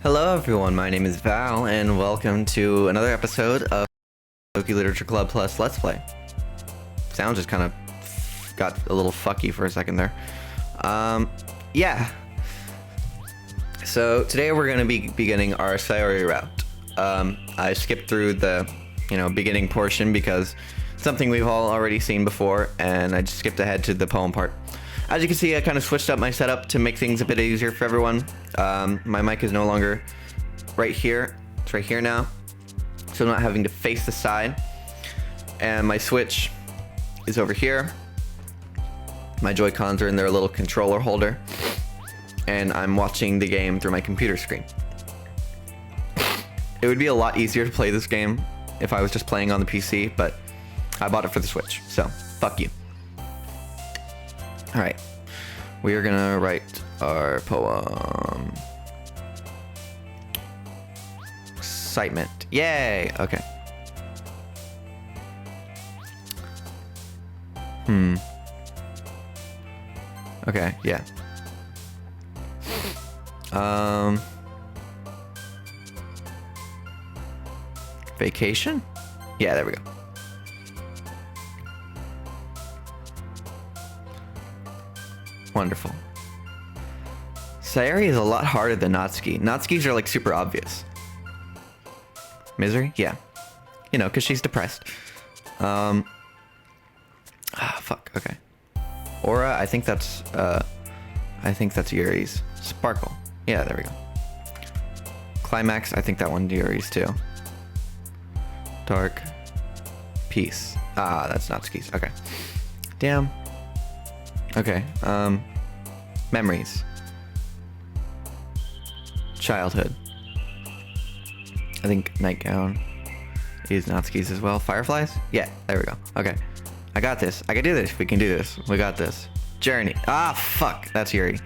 Hello everyone, my name is Val, and welcome to another episode of Doki Literature Club Plus Let's Play. Sound just kind of got a little fucky for a second there. Yeah. So today we're going to be beginning our Sayori route. I skipped through the, beginning portion because it's something we've all already seen before, and I just skipped ahead to the poem part. As you can see, I kind of switched up my setup to make things a bit easier for everyone. My mic is no longer right here. It's right here now. So I'm not having to face the side. And my Switch is over here. My Joy-Cons are in their little controller holder. And I'm watching the game through my computer screen. It would be a lot easier to play this game if I was just playing on the PC, but I bought it for the Switch, so fuck you. Alright, we are gonna write our poem. Excitement. Yay! Okay. Okay, yeah. Vacation? Yeah, there we go. Wonderful. Sayori is a lot harder than Natsuki. Natsuki's are like super obvious. Misery? Yeah. Because she's depressed. Fuck. Okay. Aura, I think that's Yuri's. Sparkle. Yeah, there we go. Climax, I think that one Yuri's too. Dark. Peace. Ah, that's Natsuki's. Okay. Damn. Okay, memories. Childhood. I think nightgown is Natsuki's as well. Fireflies? Yeah, there we go. Okay. I got this. I can do this. We can do this. We got this. Journey. Ah, fuck. That's Yuri.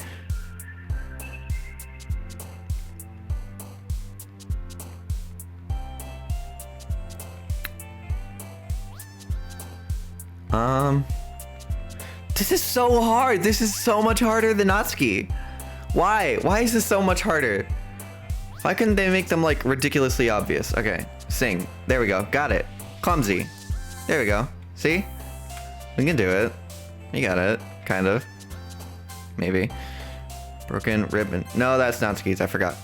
This is so hard. This is so much harder than Natsuki. Why? Why is this so much harder? Why couldn't they make them like ridiculously obvious? Okay, sing. There we go. Got it. Clumsy. There we go. See? We can do it. You got it. Kind of. Maybe. Broken ribbon. No, that's Natsuki's. I forgot.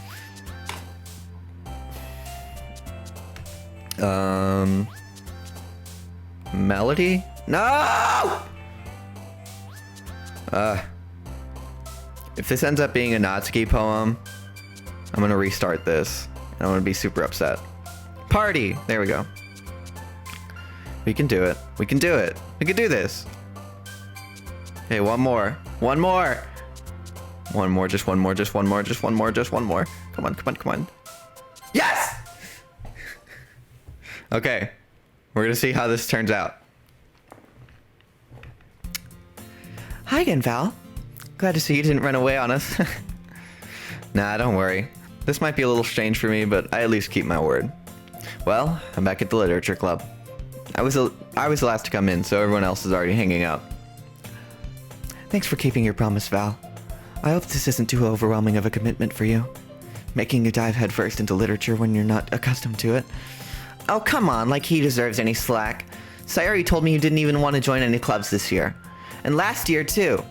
Melody? No! If this ends up being a Natsuki poem, I'm gonna restart this. And I'm gonna be super upset. Party! There we go. We can do it. We can do it. We can do this. Okay, one more. One more! One more, just one more, just one more, just one more, just one more. Come on, come on, come on. Yes! Okay. We're gonna see how this turns out. Hi again, Val. Glad to see you didn't run away on us. Nah, don't worry. This might be a little strange for me, but I at least keep my word. Well, I'm back at the literature club. I was the last to come in, so everyone else is already hanging out. Thanks for keeping your promise, Val. I hope this isn't too overwhelming of a commitment for you. Making you dive headfirst into literature when you're not accustomed to it. Oh, come on, like he deserves any slack. Sayori told me you didn't even want to join any clubs this year. And last year, too.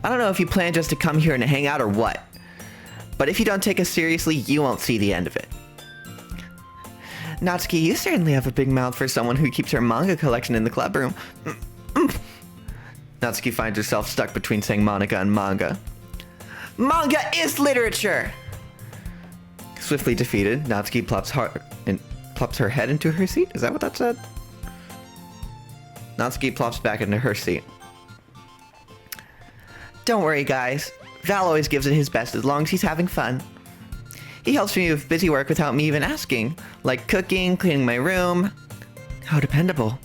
I don't know if you plan just to come here and hang out or what. But if you don't take us seriously, you won't see the end of it. Natsuki, you certainly have a big mouth for someone who keeps her manga collection in the club room. Natsuki finds herself stuck between saying Monica and manga. Manga is literature! Swiftly defeated, Natsuki plops her head into her seat? Is that what that said? Natsuki plops back into her seat. Don't worry, guys. Val always gives it his best as long as he's having fun. He helps me with busy work without me even asking, like cooking, cleaning my room. How dependable.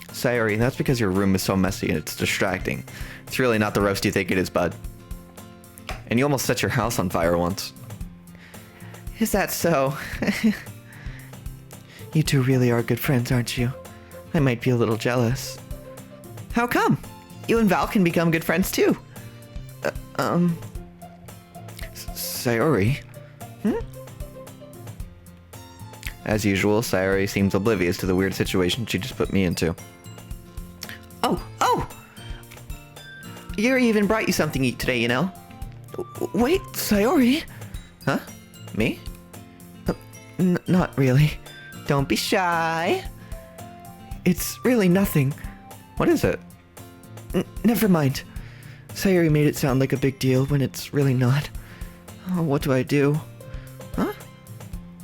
Sayori, that's because your room is so messy and it's distracting. It's really not the roast you think it is, bud. And you almost set your house on fire once. Is that so? You two really are good friends, aren't you? I might be a little jealous. How come? You and Val can become good friends too. Sayori? As usual, Sayori seems oblivious to the weird situation she just put me into. Oh! Yuri even brought you something to eat today, you know? Wait, Sayori? Huh? Me? Not really. Don't be shy. It's really nothing. What is it? Never mind. Sayori made it sound like a big deal when it's really not. Oh, what do I do? Huh?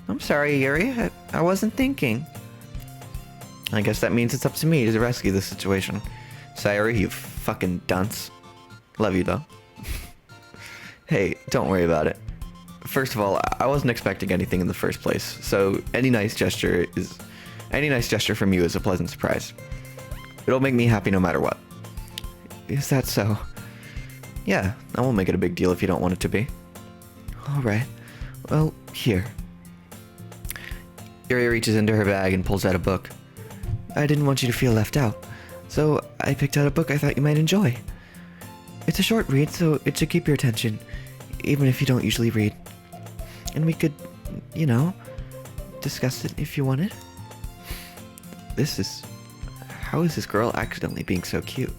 I'm sorry, Yuri. I wasn't thinking. I guess that means it's up to me to rescue this situation. Sayori, you fucking dunce. Love you, though. Hey, don't worry about it. First of all, I wasn't expecting anything in the first place, so any nice gesture from you is a pleasant surprise. It'll make me happy no matter what. Is that so? Yeah, I won't make it a big deal if you don't want it to be. Alright. Well, here. Yuri reaches into her bag and pulls out a book. I didn't want you to feel left out, so I picked out a book I thought you might enjoy. It's a short read, so it should keep your attention, even if you don't usually read. And we could, discuss it if you wanted. How is this girl accidentally being so cute?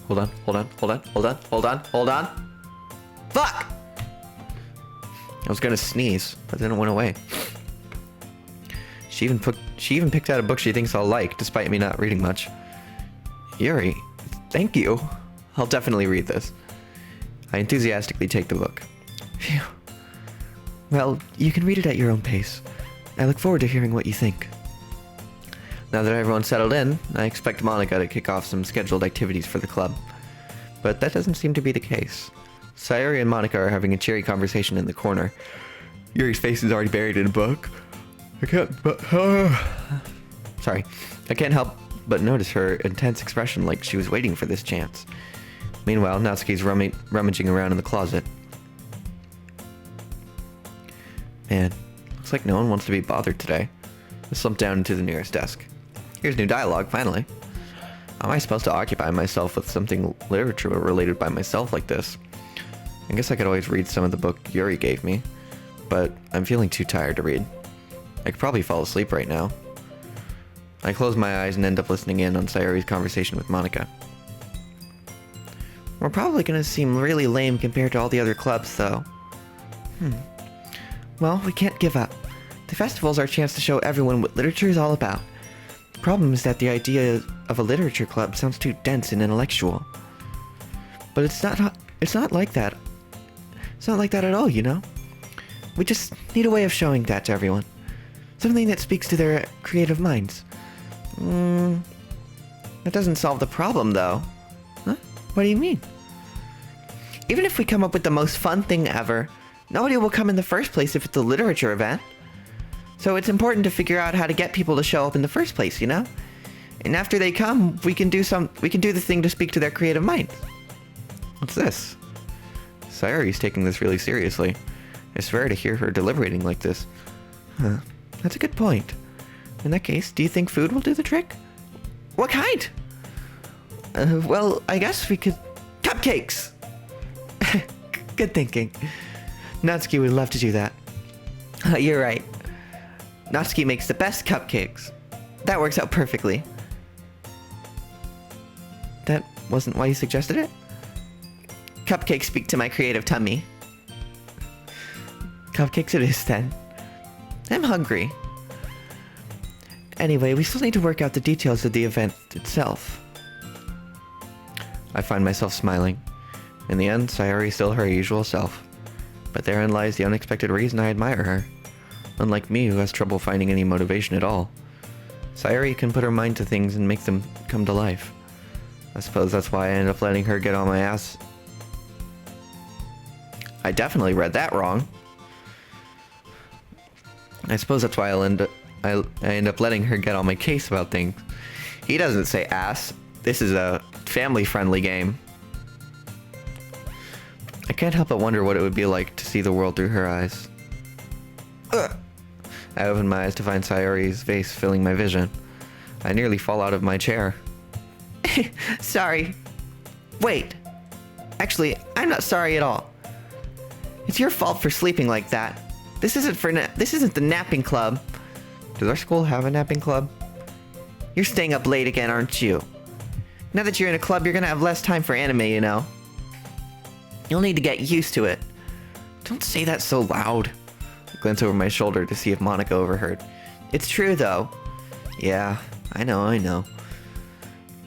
Hold on. Fuck! I was gonna sneeze, but then it went away. She even picked out a book she thinks I'll like, despite me not reading much. Yuri, thank you. I'll definitely read this. I enthusiastically take the book. Phew. Well, you can read it at your own pace. I look forward to hearing what you think. Now that everyone's settled in, I expect Monica to kick off some scheduled activities for the club. But that doesn't seem to be the case. Sayori and Monica are having a cheery conversation in the corner. Yuri's face is already buried in a book. I can't help but notice her intense expression like she was waiting for this chance. Meanwhile, Natsuki's rummaging around in the closet. Man, looks like no one wants to be bothered today. I slumped down into the nearest desk. Here's new dialogue, finally. How am I supposed to occupy myself with something literature related by myself like this? I guess I could always read some of the book Yuri gave me, but I'm feeling too tired to read. I could probably fall asleep right now. I close my eyes and end up listening in on Sayori's conversation with Monica. We're probably gonna seem really lame compared to all the other clubs, though. Well, we can't give up. The festival's our chance to show everyone what literature is all about. The problem is that the idea of a literature club sounds too dense and intellectual. But it's not like that. It's not like that at all, you know? We just need a way of showing that to everyone. Something that speaks to their creative minds. That doesn't solve the problem, though. Huh? What do you mean? Even if we come up with the most fun thing ever, nobody will come in the first place if it's a literature event. So it's important to figure out how to get people to show up in the first place, you know? And after they come, we can do the thing to speak to their creative minds. What's this? Sayori's taking this really seriously. I swear to hear her deliberating like this. Huh. That's a good point. In that case, do you think food will do the trick? What kind? Well, I guess we could... Cupcakes! Good thinking. Natsuki would love to do that. You're right. Natsuki makes the best cupcakes. That works out perfectly. That wasn't why you suggested it? Cupcakes speak to my creative tummy. Cupcakes it is, then. I'm hungry. Anyway, we still need to work out the details of the event itself. I find myself smiling. In the end, Sayori is still her usual self. But therein lies the unexpected reason I admire her. Unlike me, who has trouble finding any motivation at all. Sayori can put her mind to things and make them come to life. I suppose that's why I end up letting her get on my ass. I definitely read that wrong. I suppose that's why I end up letting her get on my case about things. He doesn't say ass. This is a family-friendly game. I can't help but wonder what it would be like to see the world through her eyes. Ugh. I open my eyes to find Sayori's face filling my vision. I nearly fall out of my chair. Sorry. Wait. Actually, I'm not sorry at all. It's your fault for sleeping like that. This isn't the napping club. Does our school have a napping club? You're staying up late again, aren't you? Now that you're in a club, you're gonna have less time for anime, you know. You'll need to get used to it. Don't say that so loud. I glance over my shoulder to see if Monica overheard. It's true, though. Yeah, I know.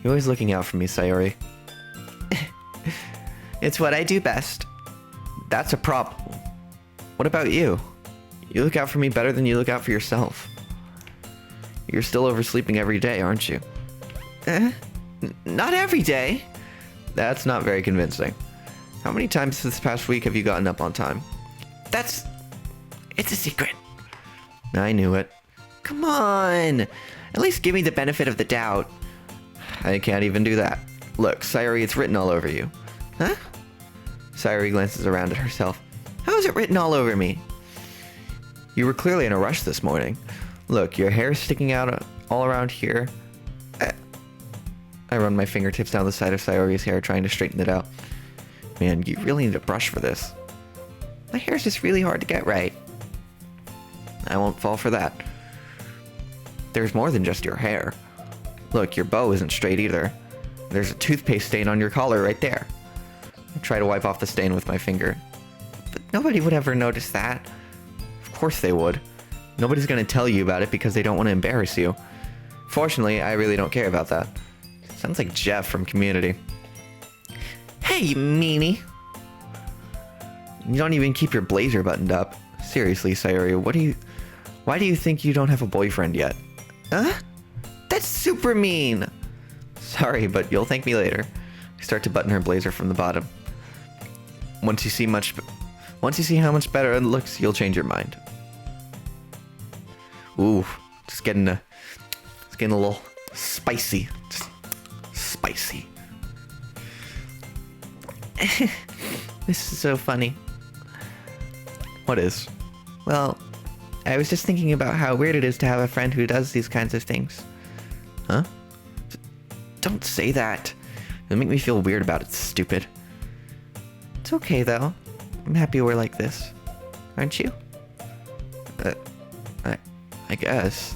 You're always looking out for me, Sayori. It's what I do best. That's a problem. What about you? You look out for me better than you look out for yourself. You're still oversleeping every day, aren't you? Not every day. That's not very convincing. How many times this past week have you gotten up on time? It's a secret. I knew it. Come on. At least give me the benefit of the doubt. I can't even do that. Look, Sayori, it's written all over you. Huh? Sayori glances around at herself. How is it written all over me? You were clearly in a rush this morning. Look, your hair's sticking out all around here. I run my fingertips down the side of Sayori's hair, trying to straighten it out. Man, you really need a brush for this. My hair's just really hard to get right. I won't fall for that. There's more than just your hair. Look, your bow isn't straight either. There's a toothpaste stain on your collar right there. I try to wipe off the stain with my finger. But nobody would ever notice that. Of course they would. Nobody's gonna tell you about it because they don't want to embarrass you. Fortunately, I really don't care about that. Sounds like Jeff from Community. Hey, you meanie! You don't even keep your blazer buttoned up. Seriously, Sayori, why do you think you don't have a boyfriend yet? Huh? That's super mean! Sorry, but you'll thank me later. I start to button her blazer from the bottom. Once you see how much better it looks, you'll change your mind. Ooh, it's getting a little spicy. Just spicy. This is so funny. What is? Well, I was just thinking about how weird it is to have a friend who does these kinds of things. Huh? Don't say that. It'll make me feel weird about it, stupid. It's okay, though. I'm happy we're like this. Aren't you? I guess.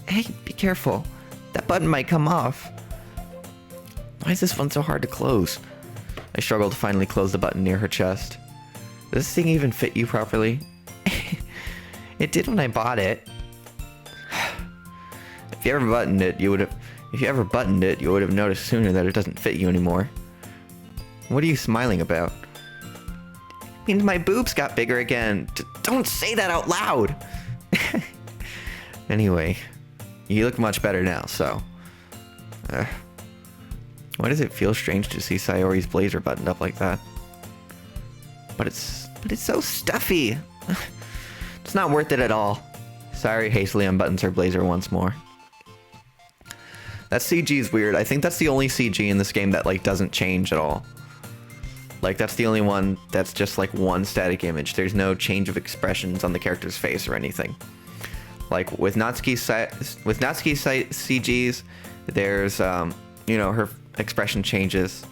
Hey, be careful. That button might come off. Why is this one so hard to close? I struggle to finally close the button near her chest. Does this thing even fit you properly? It did when I bought it. If you ever buttoned it, you would have noticed sooner that it doesn't fit you anymore. What are you smiling about? It means my boobs got bigger again. Don't say that out loud. Anyway, you look much better now, so. Why does it feel strange to see Sayori's blazer buttoned up like that? But it's so stuffy. It's not worth it at all. Sayori hastily unbuttons her blazer once more. That CG is weird. I think that's the only CG in this game that like doesn't change at all. Like that's the only one that's just like one static image. There's no change of expressions on the character's face or anything. Like with Natsuki's CGs, there's you know, her expression changes,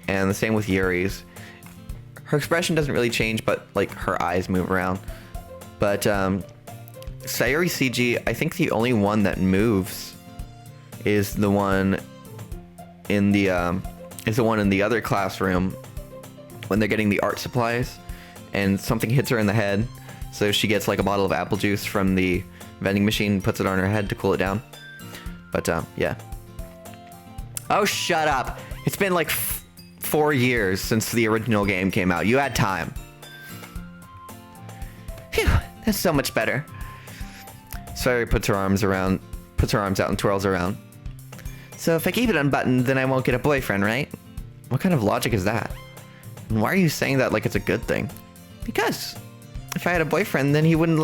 and the same with Yuri's. Her expression doesn't really change, but like her eyes move around. But Sayori CG, I think the only one that moves is the one in the other classroom when they're getting the art supplies and something hits her in the head, so she gets like a bottle of apple juice from the vending machine, puts it on her head to cool it down. But yeah. Oh, shut up. It's been like 4 years since the original game came out. You had time. Phew, that's so much better. Sayori puts her arms out and twirls around. So if I keep it unbuttoned, then I won't get a boyfriend, right? What kind of logic is that? And why are you saying that like it's a good thing? Because if I had a boyfriend, then he wouldn't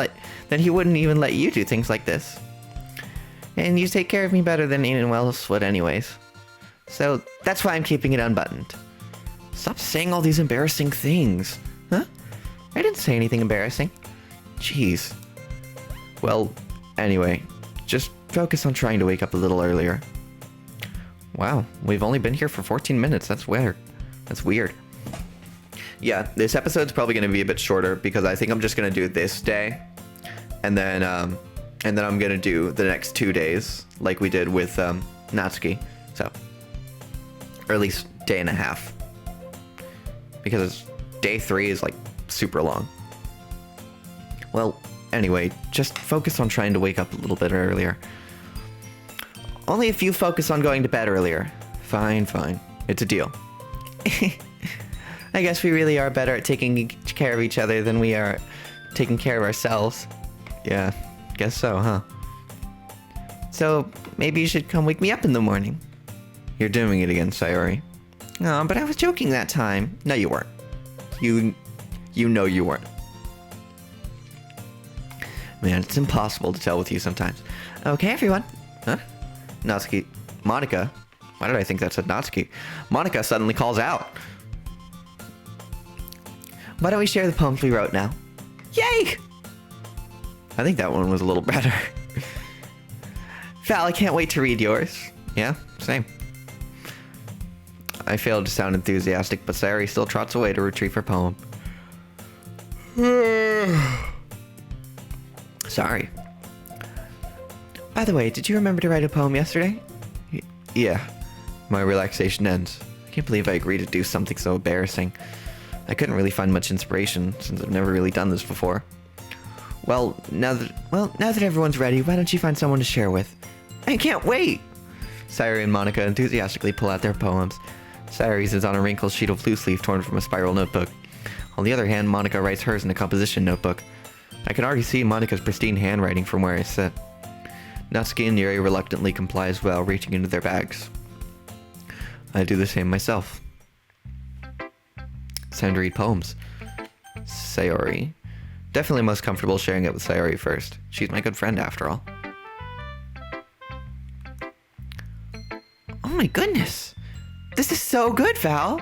even let you do things like this. And you take care of me better than anyone else would anyways. So that's why I'm keeping it unbuttoned. Stop saying all these embarrassing things. Huh? I didn't say anything embarrassing. Jeez. Well, anyway, just focus on trying to wake up a little earlier. Wow, we've only been here for 14 minutes. That's weird. That's weird. Yeah, this episode's probably going to be a bit shorter because I think I'm just going to do this day. And then And then I'm gonna do the next 2 days like we did with Natsuki. So, or at least day and a half. Because day 3 is like super long. Well, anyway, just focus on trying to wake up a little bit earlier. Only if you focus on going to bed earlier. Fine. It's a deal. I guess we really are better at taking care of each other than we are taking care of ourselves. Yeah, guess so, huh? So, maybe you should come wake me up in the morning. You're doing it again, Sayori. Oh, but I was joking that time. No, you weren't. You know you weren't. Man, it's impossible to tell with you sometimes. Okay, everyone. Huh? Natsuki. Monica. Why did I think that said Natsuki? Monica suddenly calls out. Why don't we share the poems we wrote now? Yay! I think that one was a little better. Val, I can't wait to read yours. Yeah, same. I failed to sound enthusiastic, but Sayori still trots away to retrieve her poem. Sorry. By the way, did you remember to write a poem yesterday? Yeah. My relaxation ends. I can't believe I agreed to do something so embarrassing. I couldn't really find much inspiration, since I've never really done this before. Well, now that everyone's ready, why don't you find someone to share with? I can't wait! Sayori and Monica enthusiastically pull out their poems. Sayori's is on a wrinkled sheet of loose leaf torn from a spiral notebook. On the other hand, Monica writes hers in a composition notebook. I can already see Monica's pristine handwriting from where I sit. Natsuki and Yuri reluctantly comply as well, reaching into their bags. I do the same myself. It's time to read poems. Sayori. Definitely most comfortable sharing it with Sayori first. She's my good friend after all. Oh my goodness! This is so good, Val!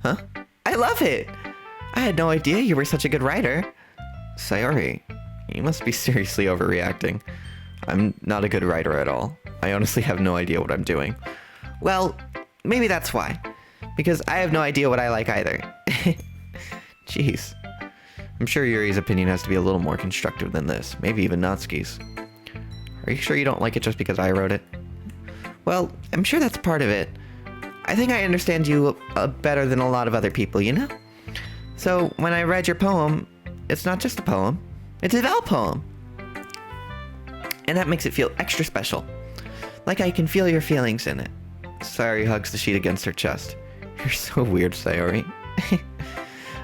Huh? I love it! I had no idea you were such a good writer. Sayori, you must be seriously overreacting. I'm not a good writer at all. I honestly have no idea what I'm doing. Well, maybe that's why. Because I have no idea what I like either. Jeez. I'm sure Yuri's opinion has to be a little more constructive than this. Maybe even Natsuki's. Are you sure you don't like it just because I wrote it? Well, I'm sure that's part of it. I think I understand you better than a lot of other people, you know? So, when I read your poem, it's not just a poem. It's a Val poem. And that makes it feel extra special. Like I can feel your feelings in it. Sayori hugs the sheet against her chest. You're so weird, Sayori.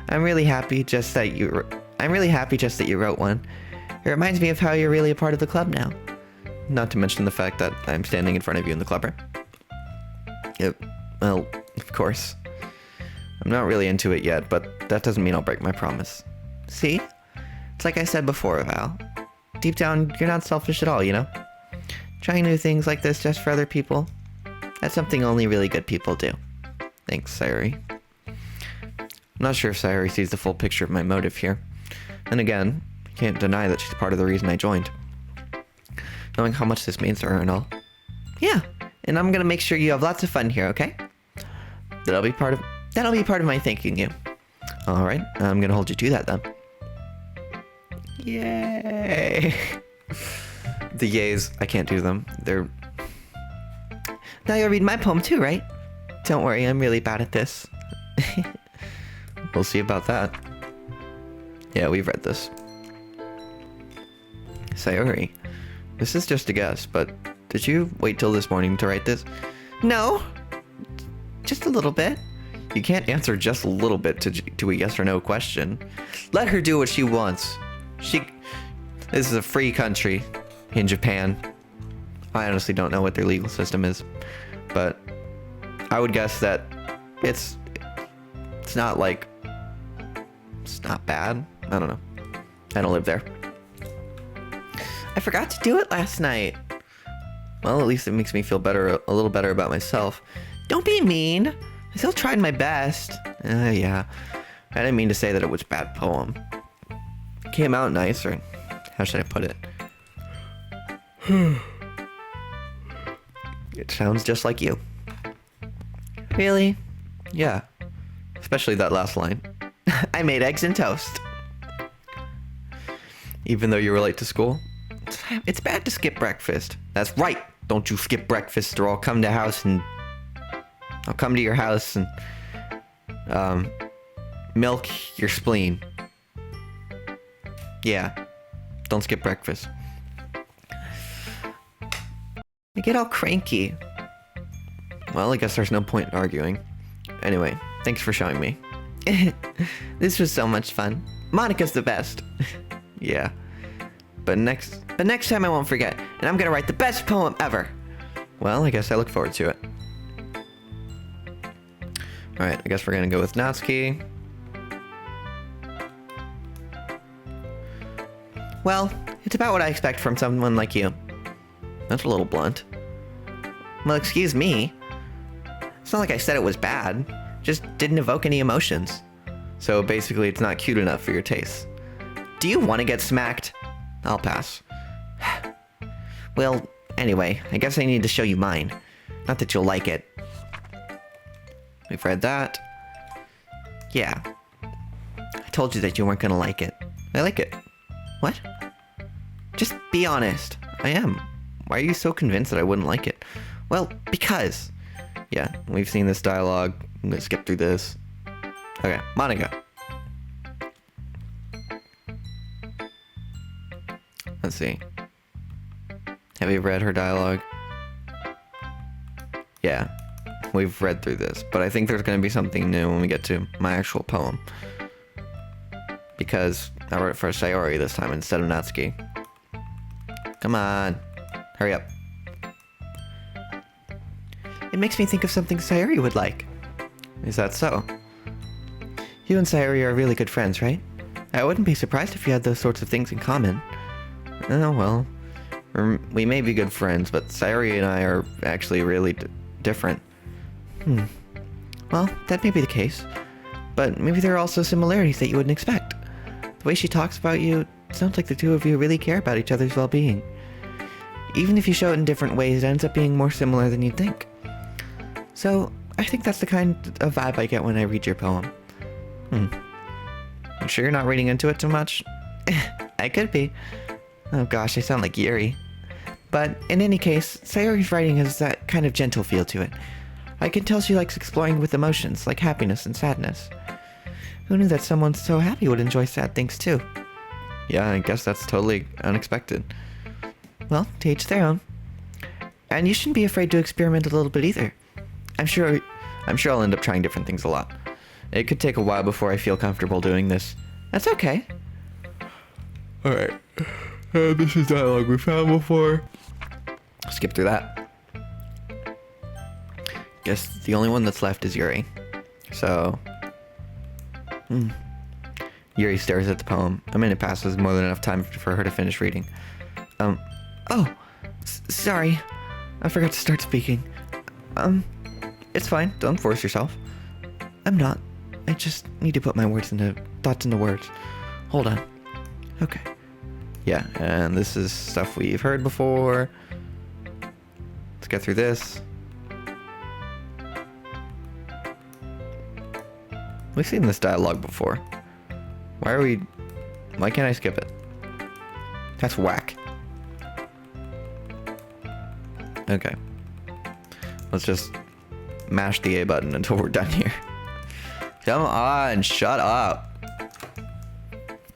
I'm really happy just that you wrote one. It reminds me of how you're really a part of the club now. Not to mention the fact that I'm standing in front of you in the club room. Well, of course. I'm not really into it yet, but that doesn't mean I'll break my promise. See? It's like I said before, Val. Deep down, you're not selfish at all, you know? Trying new things like this just for other people, that's something only really good people do. Thanks, Sayori. I'm not sure if Sayori sees the full picture of my motive here. And again, I can't deny that she's part of the reason I joined. Knowing how much this means to her and all. Yeah, and I'm gonna make sure you have lots of fun here, okay? That'll be part of my thanking you. Alright, I'm gonna hold you to that then. Yay! The yays, I can't do them. They're... Now you'll read my poem too, right? Don't worry, I'm really bad at this. We'll see about that. Yeah, we've read this. Sayori, this is just a guess, but did you wait till this morning to write this? No! Just a little bit. You can't answer just a little bit to a yes or no question. Let her do what she wants. This is a free country in Japan. I honestly don't know what their legal system is, but I would guess that it's not like, it's not bad. I don't know. I don't live there. I forgot to do it last night. Well, at least it makes me feel better, a little better about myself. Don't be mean. I still tried my best. Yeah. I didn't mean to say that it was a bad poem. It came out nice, or how should I put it? It sounds just like you. Really? Yeah. Especially that last line. I made eggs and toast. Even though you were late to school? It's bad to skip breakfast. That's right. Don't you skip breakfast or I'll come to your house and milk your spleen. Yeah. Don't skip breakfast. I get all cranky. Well, I guess there's no point in arguing. Anyway, thanks for showing me. This was so much fun. Monica's the best. Yeah. But next time I won't forget, and I'm gonna write the best poem ever. Well, I guess I look forward to it. Alright, I guess we're gonna go with Natsuki. Well, it's about what I expect from someone like you. That's a little blunt. Well, excuse me. It's not like I said it was bad. Just didn't evoke any emotions. So basically, it's not cute enough for your taste. Do you want to get smacked? I'll pass. Well, anyway, I guess I need to show you mine. Not that you'll like it. We've read that. Yeah. I told you that you weren't gonna like it. I like it. What? Just be honest. I am. Why are you so convinced that I wouldn't like it? Well, because. Yeah, we've seen this dialogue. I'm gonna skip through this. Okay, Monica. Let's see. Have you read her dialogue? Yeah, we've read through this, but I think there's gonna be something new when we get to my actual poem. Because I wrote it for Sayori this time instead of Natsuki. Come on, hurry up. It makes me think of something Sayori would like. Is that so? You and Sayori are really good friends, right? I wouldn't be surprised if you had those sorts of things in common. Oh, well. We may be good friends, but Sayori and I are actually really different. Well, that may be the case. But maybe there are also similarities that you wouldn't expect. The way she talks about you, it sounds like the two of you really care about each other's well-being. Even if you show it in different ways, it ends up being more similar than you'd think. So, I think that's the kind of vibe I get when I read your poem. You sure you're not reading into it too much? I could be. Oh gosh, I sound like Yuri. But in any case, Sayori's writing has that kind of gentle feel to it. I can tell she likes exploring with emotions, like happiness and sadness. Who knew that someone so happy would enjoy sad things too? Yeah, I guess that's totally unexpected. Well, to each their own. And you shouldn't be afraid to experiment a little bit either. I'm sure I'll end up trying different things a lot. It could take a while before I feel comfortable doing this. That's okay. Alright. This is dialogue we found before. Skip through that. Guess the only one that's left is Yuri. So... Yuri stares at the poem. A minute passes, more than enough time for her to finish reading. Sorry. I forgot to start speaking. It's fine. Don't force yourself. I'm not. I just need to put my thoughts into words. Hold on. Okay. Yeah, and this is stuff we've heard before. Let's get through this. We've seen this dialogue before. Why can't I skip it? That's whack. Okay. Let's just mash the A button until we're done here. Come on, shut up.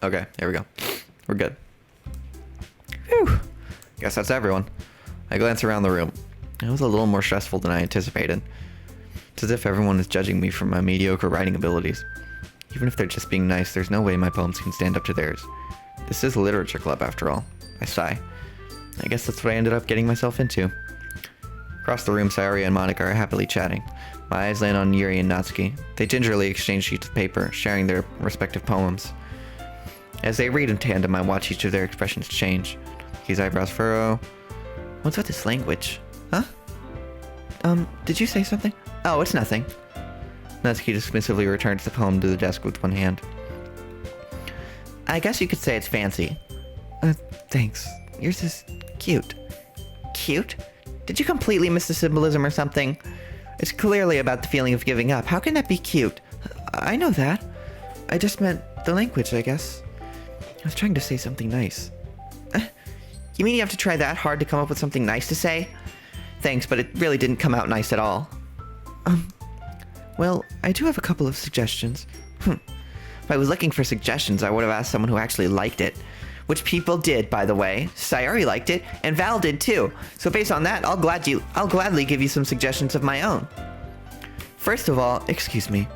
Okay, here we go. We're good. Whew. Guess that's everyone. I glance around the room. It was a little more stressful than I anticipated. It's as if everyone is judging me for my mediocre writing abilities. Even if they're just being nice, there's no way my poems can stand up to theirs. This is a literature club, after all. I sigh. I guess that's what I ended up getting myself into. Across the room, Sayori and Monica are happily chatting. My eyes land on Yuri and Natsuki. They gingerly exchange sheets of paper, sharing their respective poems. As they read in tandem, I watch each of their expressions change. His eyebrows furrow. What's with this language? Huh? Did you say something? Oh, it's nothing. Natsuki dismissively returns the poem to the desk with one hand. I guess you could say it's fancy. Thanks. Yours is cute. Cute? Did you completely miss the symbolism or something? It's clearly about the feeling of giving up. How can that be cute? I know that. I just meant the language, I guess. I was trying to say something nice. You mean you have to try that hard to come up with something nice to say? Thanks, but it really didn't come out nice at all. Well, I do have a couple of suggestions. If I was looking for suggestions, I would have asked someone who actually liked it. Which people did, by the way. Sayori liked it, and Val did too. So based on that, I'll gladly give you some suggestions of my own. First of all, excuse me.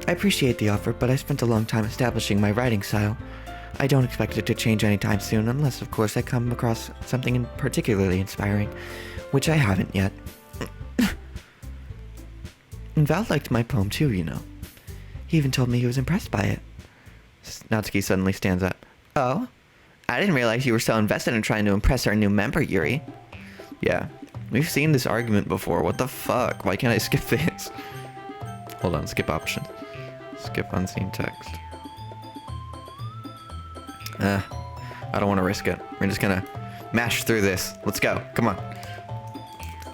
I appreciate the offer, but I spent a long time establishing my writing style. I don't expect it to change anytime soon, unless, of course, I come across something particularly inspiring, which I haven't yet. And Val liked my poem too, you know. He even told me he was impressed by it. Natsuki suddenly stands up. Oh? I didn't realize you were so invested in trying to impress our new member, Yuri. Yeah, we've seen this argument before. What the fuck? Why can't I skip this? Hold on, skip option. Skip unseen text. I don't want to risk it. We're just gonna mash through this. Let's go. Come on.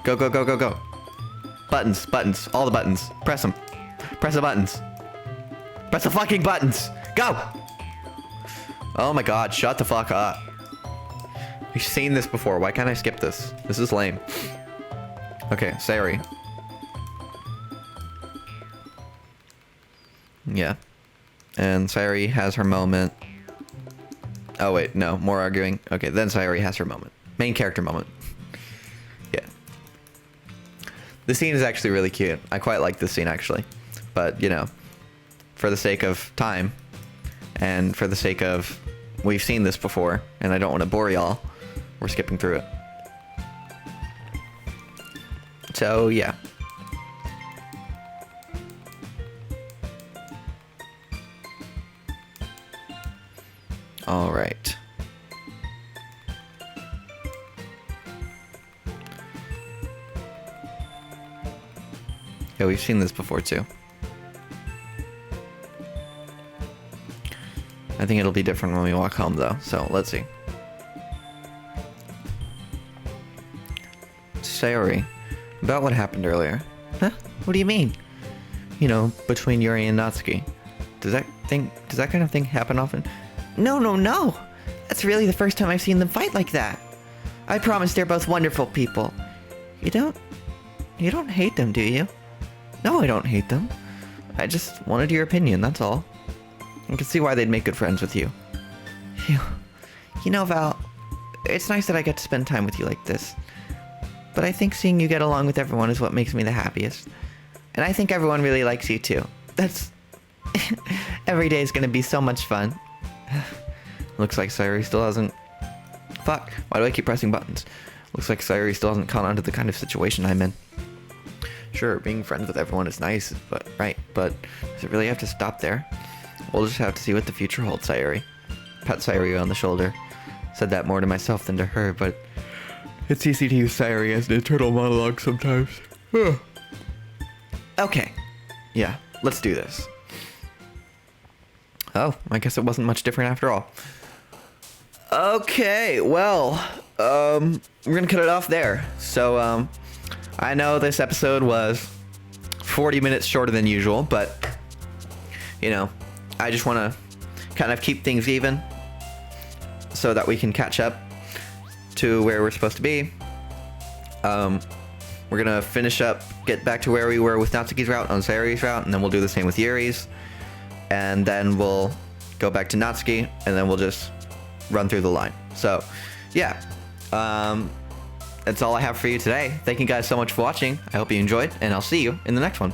Go, go, go, go, go. Buttons, buttons, all the buttons. Press them. Press the buttons. Press the fucking buttons. Go! Oh my god, shut the fuck up. We've seen this before. Why can't I skip this? This is lame. Okay, Sayori. Yeah. And Sayori has her moment. Oh wait, no, more arguing. Okay, then Sayori has her moment. Main character moment. Yeah. The scene is actually really cute. I quite like this scene actually. But, you know, for the sake of time and for the sake of we've seen this before and I don't want to bore y'all, we're skipping through it. So, yeah. All right. Yeah, we've seen this before too. I think it'll be different when we walk home though, so let's see. Sayori, about what happened earlier. Huh? What do you mean? You know, between Yuri and Natsuki. Does that kind of thing happen often? No, no, no! That's really the first time I've seen them fight like that. I promise they're both wonderful people. You don't hate them, do you? No, I don't hate them. I just wanted your opinion, that's all. I can see why they'd make good friends with you. Phew. You know, Val, it's nice that I get to spend time with you like this. But I think seeing you get along with everyone is what makes me the happiest. And I think everyone really likes you too. That's... Every day is gonna be so much fun. Looks like Sayori still hasn't... Fuck, why do I keep pressing buttons? Looks like Sayori still hasn't caught on to the kind of situation I'm in. Sure, being friends with everyone is nice, but does it really have to stop there? We'll just have to see what the future holds, Sayori. Pat Sayori on the shoulder. Said that more to myself than to her, but it's easy to use Sayori as an internal monologue sometimes. Okay. Yeah, let's do this. Oh, I guess it wasn't much different after all. Okay, well, we're gonna cut it off there. So, I know this episode was 40 minutes shorter than usual, but, you know, I just want to kind of keep things even so that we can catch up to where we're supposed to be. We're going to finish up, get back to where we were with Natsuki's route on Sayori's route, and then we'll do the same with Yuri's. And then we'll go back to Natsuki, and then we'll just run through the line. So, yeah. That's all I have for you today. Thank you guys so much for watching. I hope you enjoyed, and I'll see you in the next one.